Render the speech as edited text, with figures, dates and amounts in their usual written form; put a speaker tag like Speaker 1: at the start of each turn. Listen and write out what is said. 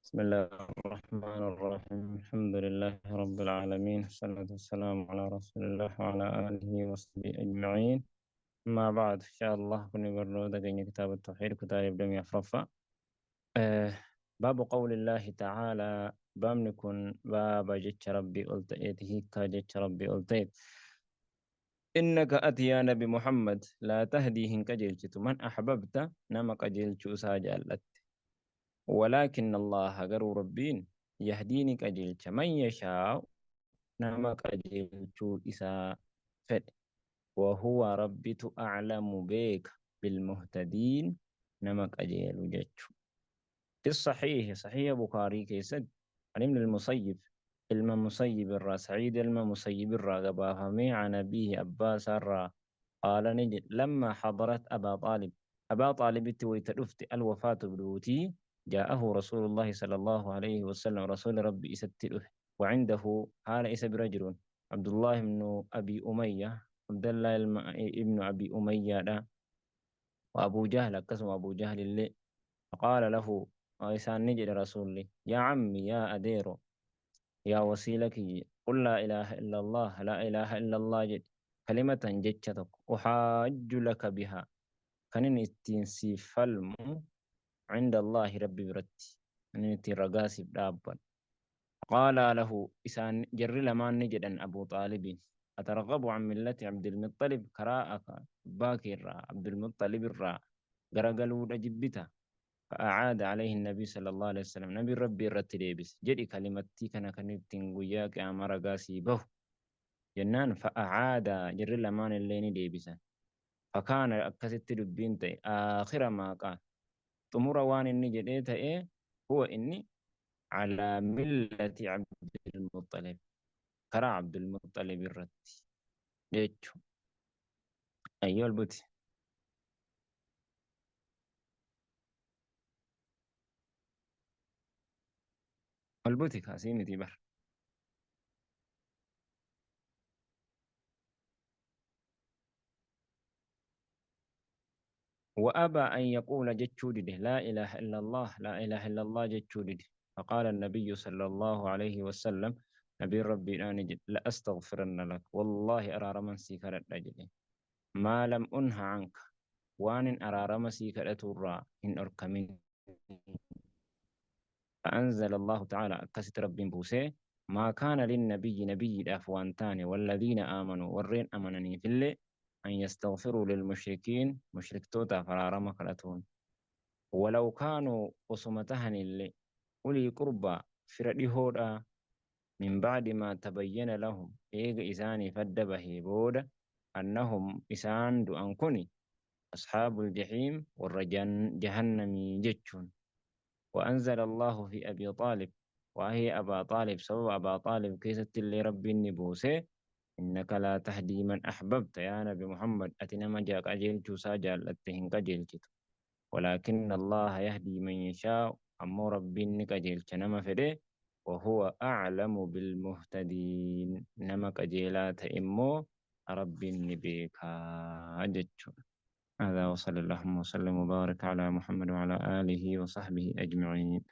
Speaker 1: بسم الله الرحمن الرحيم. الحمد لله رب العالمين، والصلاة والسلام على رسول الله وعلى آله وصحبه أجمعين. ما بعد إن شاء الله كنا برو دقيقة كتاب التوحيد كتاب دم يفرفا. آه باب قول الله تعالى بامنكن باب جتش ربي قلتئت هيكا جتش ربي قلتئت إنك أتي يا نبي محمد لا تهدي هنك جلشت من أحببت نمك جلشو ساجالت ولكن الله غرو ربين يهديني كجلش من يشاء نما كجلشو إسا فد وهو ربي أعلم بك بالمهتدين نما كجيل جتشو في الصحيح صحيح بخاري كيسد عن ابن المصيب المصيب الرا سعيد المصيب الرا فمي عن أبيه أباس الرا قال نجد لما حضرت أبا طالب أبا طالب ويتلفت الوفاة بلوتي جاءه رسول الله صلى الله عليه وسلم رسول ربي إستله وعنده حال إس برجل عبد الله بن أبي أمية عبد الله ابن أبي أمية ده وأبو جهل قسم أبو جهل اللي فقال له وإسان نجد رسول لي يا عمي يا أديرو يا وسيلك قل لا إله إلا الله لا إله إلا الله جد كلمة جتشتك أحاج لك بها كان استنسي فلم عند الله ربي برتي أن رقاسي بابا قال له إسان جر لما نجدا أبو طالب أترغب عن ملة عبد المطلب كراءك باكر عبد المطلب الراء قرقلوا جبته فأعاد عليه النبي صلى الله عليه وسلم نبي ربي رتليبس جدي كلمتي كان تنقياك أمر قاسي به جنان فأعاد جر لمان اللين ديبسا فكان أكست دبين تي آخر ما قال تمر وان إني جديت إيه هو إني على ملة عبد المطلب كرا عبد المطلب الرت جيتشو أيوة البوتي البوتي كاسيمي تبر وأبى أن يقول جتشودده لا إله إلا الله لا إله إلا الله جتشودده فقال النبي صلى الله عليه وسلم نبي ربي لا نجد لأستغفرن لك والله أرى من سيكرت رجلي ما لم أنه عنك وان أرى من سيكرت الرا إن أركمن فأنزل الله تعالى أكست ربي بوسي ما كان للنبي نبي الأفوانتان والذين آمنوا والرين أمنني في الليل أن يستغفروا للمشركين مشرك توتا فرارما كرتون ولو كانوا قصمتهن اللي أولي قربى فردي هودا من بعد ما تبين لهم إيغ إساني فدبه بودا أنهم إسان دو أنكني أصحاب الجحيم والرجان جهنمي جتشون وأنزل الله في أبي طالب وهي أبا طالب سبب أبا طالب كيست اللي ربي النبوسي إنك لا تهدي من أحببت يا نبي محمد أتنما جاك أجيل جوسا جالتهن كجيل ولكن الله يهدي من يشاء أمو ربي نكجيل نما فده وهو أعلم بالمهتدين نما كجيلات إمو ربي نبيكا أجتشو هذا وصلى اللهم وسلم وبارك على محمد وعلى آله وصحبه أجمعين.